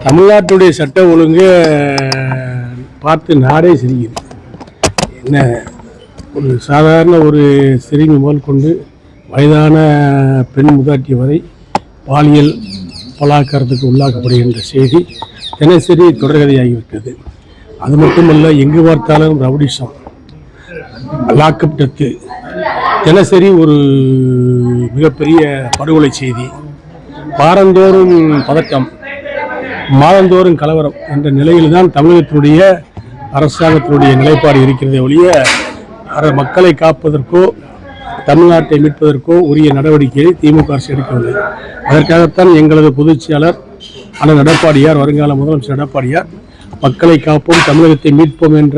தமிழ்நாட்டுடைய சட்ட ஒழுங்கு பார்த்து நாடே சிரிக்குது. என்ன ஒரு சாதாரண ஒரு சிறுமி முதல் கொண்டு வயதான பெண் முதாட்டி வரை பாலியல் பலாத்காரத்துக்கு உள்ளாக்கப்படுகின்ற செய்தி தினசரி தொடர்கதையாகிவிட்டது. அது மட்டுமல்ல, எங்கு பார்த்தாலும் ரவுடிசம், லாக்கப் டெத்து, தினசரி ஒரு மிகப்பெரிய படுகொலை செய்தி, வாரந்தோறும் பதட்டம், மாதந்தோறும் கலவரம் என்ற நிலையில்தான் தமிழகத்தினுடைய அரசாங்கத்தினுடைய நிலைப்பாடு இருக்கிறதே ஒழிய மக்களை காப்பதற்கோ தமிழ்நாட்டை மீட்பதற்கோ உரிய நடவடிக்கையை திமுக அரசு எடுக்கவில்லை. அதற்காகத்தான் எங்களது பொதுச் செயலர் அண்ணன் எடப்பாடியார், வருங்கால முதலமைச்சர் எடப்பாடியார், மக்களை காப்போம் தமிழகத்தை மீட்போம் என்ற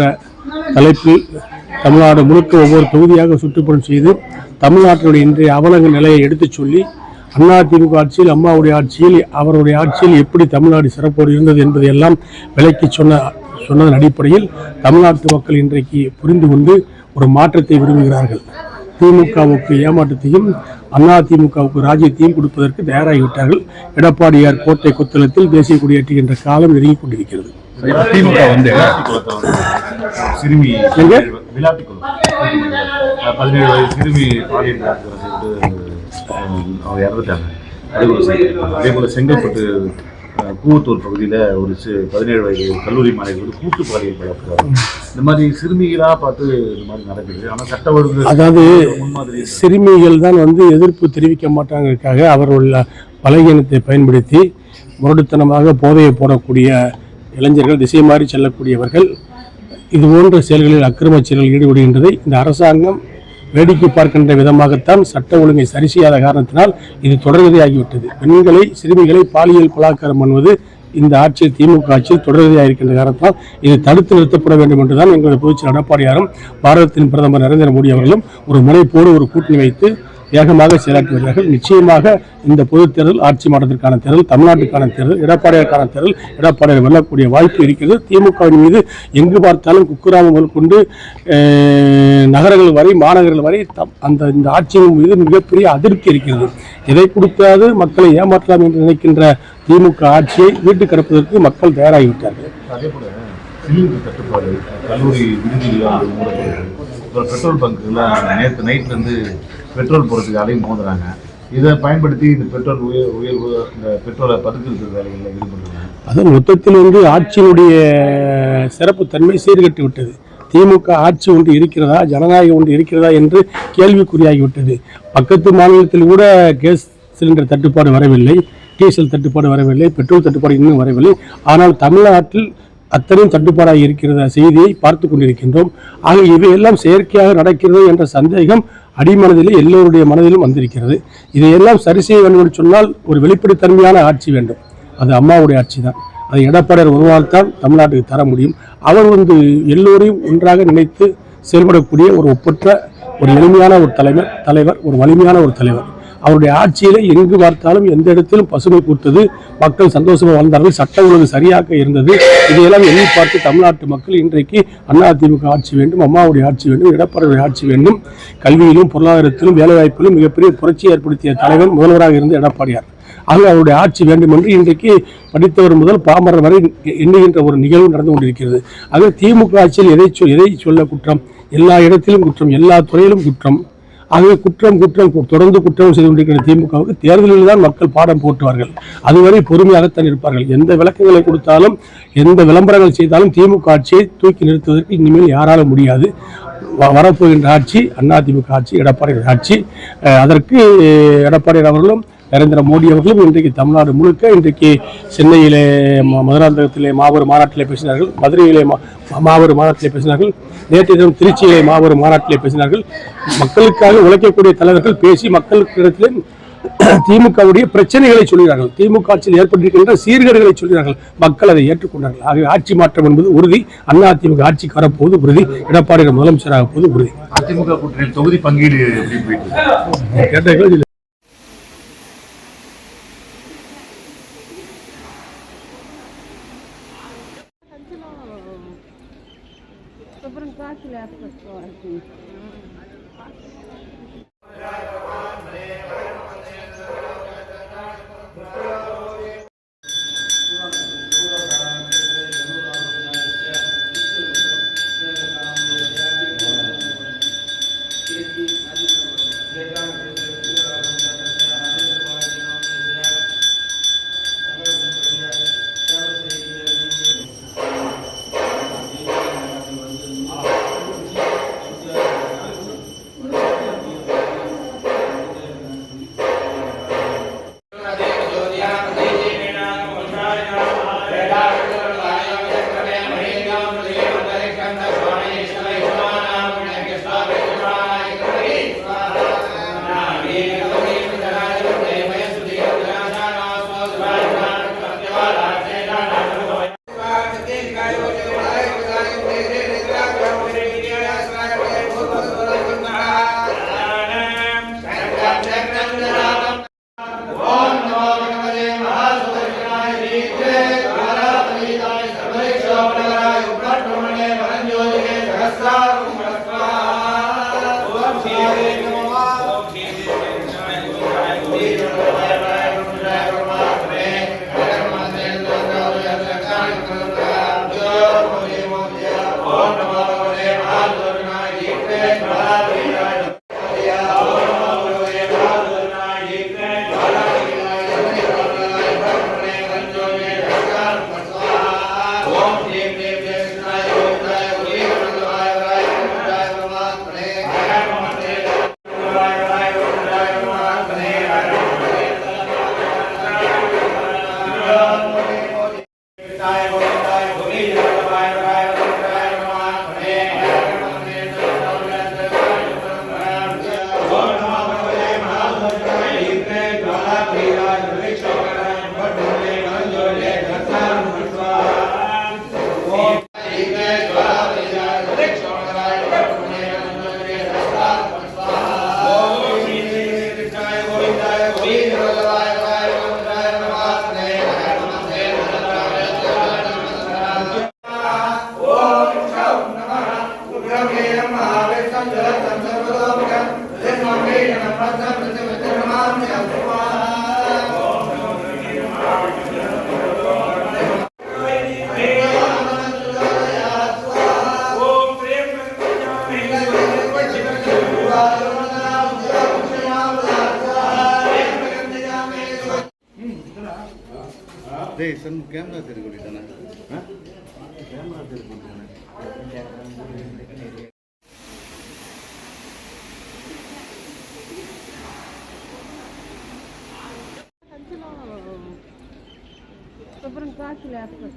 தலைப்பில் தமிழ்நாடு முழுக்க ஒவ்வொரு தொகுதியாக சுற்றுப்பயணம் செய்து தமிழ்நாட்டினுடைய இன்றைய அவலங்க நிலையை எடுத்துச் சொல்லி அதிமுக ஆட்சியில், அம்மாவுடைய ஆட்சியில், அவருடைய ஆட்சியில் எப்படி தமிழ்நாடு சிறப்போடு இருந்தது என்பதை எல்லாம் விளக்கி சொன்னதன் அடிப்படையில் தமிழ்நாட்டு மக்கள் இன்றைக்கு புரிந்து கொண்டு ஒரு மாற்றத்தை விரும்புகிறார்கள். திமுகவுக்கு ஏமாற்றத்தையும் அதிமுகவுக்கு ராஜ்யத்தையும் கொடுப்பதற்கு தயாராகிவிட்டார்கள். எடப்பாடியார் கோட்டை கொத்தளத்தில் தேசிய கொடியேற்றுகின்ற காலம் நெருங்கிக் கொண்டிருக்கிறது. திமுக வந்து சிறுமி 17 வயது சிறுமி பாலியல் அவங்க இறந்துட்டாங்க. அதே போல செங்கல்பட்டு கூவத்தூர் பகுதியில் ஒரு 17 வயது கல்லூரி மாணவிகள் கூட்டு பாலியல் பலாத்காரம். இந்த மாதிரி சிறுமிகளாக பார்த்து இந்த மாதிரி நடக்குது. ஆனால் சட்ட ஒழுங்கு, அதாவது சிறுமிகள் தான் எதிர்ப்பு தெரிவிக்க மாட்டாங்கிறதுக்காக அவர்களுடைய பலகீனத்தை பயன்படுத்தி முரட்டுத்தனமாக போதையை போடக்கூடிய இளைஞர்கள், திசை மாறி செல்லக்கூடியவர்கள் இது போன்ற செயல்களில் அக்கிரம செயல்களில் ஈடுபடுகின்றதை இந்த அரசாங்கம் வேடிக்கை பார்க்கின்ற விதமாகத்தான் சட்ட ஒழுங்கை சரி செய்யாத காரணத்தினால் இது தொடர்கதையாகிவிட்டது. பெண்களை, சிறுமிகளை பாலியல் பலாத்காரம் பண்ணுவது இந்த ஆட்சியில், திமுக ஆட்சியில் தொடர்கதையாக இருக்கின்ற காரணத்தினால் இது தடுத்து நிறுத்தப்பட வேண்டும் என்றுதான் எங்களது பொதுச்செயலர் எடப்பாடியாரும் பாரதத்தின் பிரதமர் நரேந்திர மோடி அவர்களும் ஒரு முனைப்போடு ஒரு கூட்டணி வைத்து வேகமாக செயலாற்றி வருகிறார்கள். நிச்சயமாக இந்த பொதுத் தேர்தல் ஆட்சி மாற்றத்திற்கான தேர்தல், தமிழ்நாட்டுக்கான தேர்தல், எடப்பாடியாருக்கான தேர்தல். எடப்பாடியார் வெல்லக்கூடிய வாய்ப்பு இருக்கிறது. திமுகவின் மீது எங்கு பார்த்தாலும் குக்கிராமம் முதல் கொண்டு நகரங்கள் வரை, மாநகரங்கள் வரை இந்த ஆட்சியின் மீது மிகப்பெரிய அதிருப்தி இருக்கிறது. எதை கொடுக்காது மக்களை ஏமாற்றலாம் என்று நினைக்கின்ற திமுக ஆட்சியை வீட்டு கடப்பதற்கு மக்கள் தயாராகிவிட்டார்கள். அதே போல சிலிண்டர் தட்டுப்பாடு, கல்லூரி விடுதிகள், பெட்ரோல் பங்குலாம் நேற்று நைட்லேருந்து பெட்ரோல் போகிறதுக்கு அலையும் மோதுறாங்க. இதை பயன்படுத்தி இந்த பெட்ரோல் உயர்வு, இந்த பெட்ரோலை பதுக்குற வேலைகளில் ஈடுபடுறாங்க. அது மொத்தத்தில் ஆட்சியினுடைய சிறப்பு தன்மை சீர்கட்டு விட்டது. திமுக ஆட்சி ஒன்று இருக்கிறதா, ஜனநாயகம் ஒன்று இருக்கிறதா என்று கேள்விக்குறியாகிவிட்டது. பக்கத்து மாநிலத்தில் கூட கேஸ் சிலிண்டர் தட்டுப்பாடு வரவில்லை, டீசல் தட்டுப்பாடு வரவில்லை, பெட்ரோல் தட்டுப்பாடு இன்னும் வரவில்லை. ஆனால் தமிழ்நாட்டில் அத்தனையும் தட்டுப்பாடாக இருக்கிற செய்தியை பார்த்து கொண்டிருக்கின்றோம். ஆக இவையெல்லாம் செயற்கையாக நடக்கிறது என்ற சந்தேகம் அடிமனதிலே எல்லோருடைய மனதிலும் வந்திருக்கிறது. இதையெல்லாம் சரி செய்ய வேண்டும் என்று சொன்னால் ஒரு வெளிப்படைத்தன்மையான ஆட்சி வேண்டும். அது அம்மாவுடைய ஆட்சி தான். அதை எடப்பாடியார் ஒருவாழ்த்தான் தமிழ்நாட்டுக்கு தர முடியும். அவர் எல்லோரையும் ஒன்றாக நினைத்து செயல்படக்கூடிய ஒரு ஒப்பற்ற, ஒரு எளிமையான ஒரு தலைவர், ஒரு வலிமையான ஒரு தலைவர். அவருடைய ஆட்சியிலே எங்கு பார்த்தாலும் எந்த இடத்திலும் பசுமை பூத்தது, மக்கள் சந்தோஷமாக வாழ்ந்தார்கள், சட்ட ஒழுங்கு சரியாக இருந்தது. இதையெல்லாம் எண்ணி பார்த்து தமிழ்நாட்டு மக்கள் இன்றைக்கு அதிமுக ஆட்சி வேண்டும், அம்மாவுடைய ஆட்சி வேண்டும், எடப்பாடியுடைய ஆட்சி வேண்டும். கல்வியிலும் பொருளாதாரத்திலும் வேலைவாய்ப்பிலும் மிகப்பெரிய புரட்சி ஏற்படுத்திய தலைவர் முதல்வராக இருந்த எடப்பாடியார். ஆக அவருடைய ஆட்சி வேண்டும் என்று இன்றைக்கு படித்தவர் முதல் பாமரர் வரை எண்ணுகின்ற ஒரு நிகழ்வு நடந்து கொண்டிருக்கிறது. ஆக திமுக ஆட்சியில் எதை சொல்ல குற்றம்? எல்லா இடத்திலும் குற்றம், எல்லா துறையிலும் குற்றம். ஆகவே குற்றம் தொடர்ந்து குற்றம் செய்து கொண்டிருக்கிற திமுகவுக்கு தேர்தலில் தான் மக்கள் பாடம் போட்டுவார்கள். அதுவரை பொறுமையாகத்தான் இருப்பார்கள். எந்த விளக்கங்களை கொடுத்தாலும், எந்த விளம்பரங்கள் செய்தாலும் திமுக ஆட்சியை தூக்கி நிறுத்துவதற்கு இனிமேல் யாராலும் முடியாது. வரப்போகின்ற ஆட்சி அதிமுக ஆட்சி, எடப்பாடியார் ஆட்சி. அதற்கு எடப்பாடியார் அவர்களும் நரேந்திர மோடி அவர்களும் இன்றைக்கு தமிழ்நாடு முழுக்க, இன்றைக்கு சென்னையிலே மதுராந்தகத்திலே மாபெரும் மாநாட்டிலே பேசினார்கள், மதுரையிலே மாபெரும் மாநாட்டிலே பேசினார்கள், நேற்று தினம் திருச்சியிலே மாபெரும் மாநாட்டிலே பேசினார்கள். மக்களுக்காக உழைக்கக்கூடிய தலைவர்கள் பேசி மக்களுக்கிடத்திலே திமுகவுடைய பிரச்சனைகளை சொல்கிறார்கள், திமுக ஆட்சியில் ஏற்பட்டிருக்கின்ற சீர்கேடுகளை சொல்கிறார்கள். மக்கள் அதை ஏற்றுக்கொண்டார்கள். ஆகவே ஆட்சி மாற்றம் என்பது உறுதி. அதிமுக ஆட்சிக்கு வரப்போது உறுதி. எடப்பாடியார் முதலமைச்சராக போது உறுதி. அதிமுக கூட்டணியில் தொகுதி பங்கீடு கேட்ட அப்புறம் காசில் ಸಣ್ಣ ಕ್ಯಾಮ್ರಾ ತಿರುಗಿದ್ದಾನೆ ಕ್ಯಾಮ್ರಾ ತಿರುಗಿದ್ದಾನೆ அப்புறம் காய்ச்சல் ஏற்பட்டு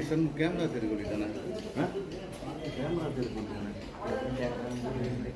ಸಣ್ಣ ಕ್ಯಾಮ್ರಾ ತಿರುಗಿದ್ದಾನೆ ಕ್ಯಾಮ್ರಾ ತಿರುಗಿದ್ದಾನೆ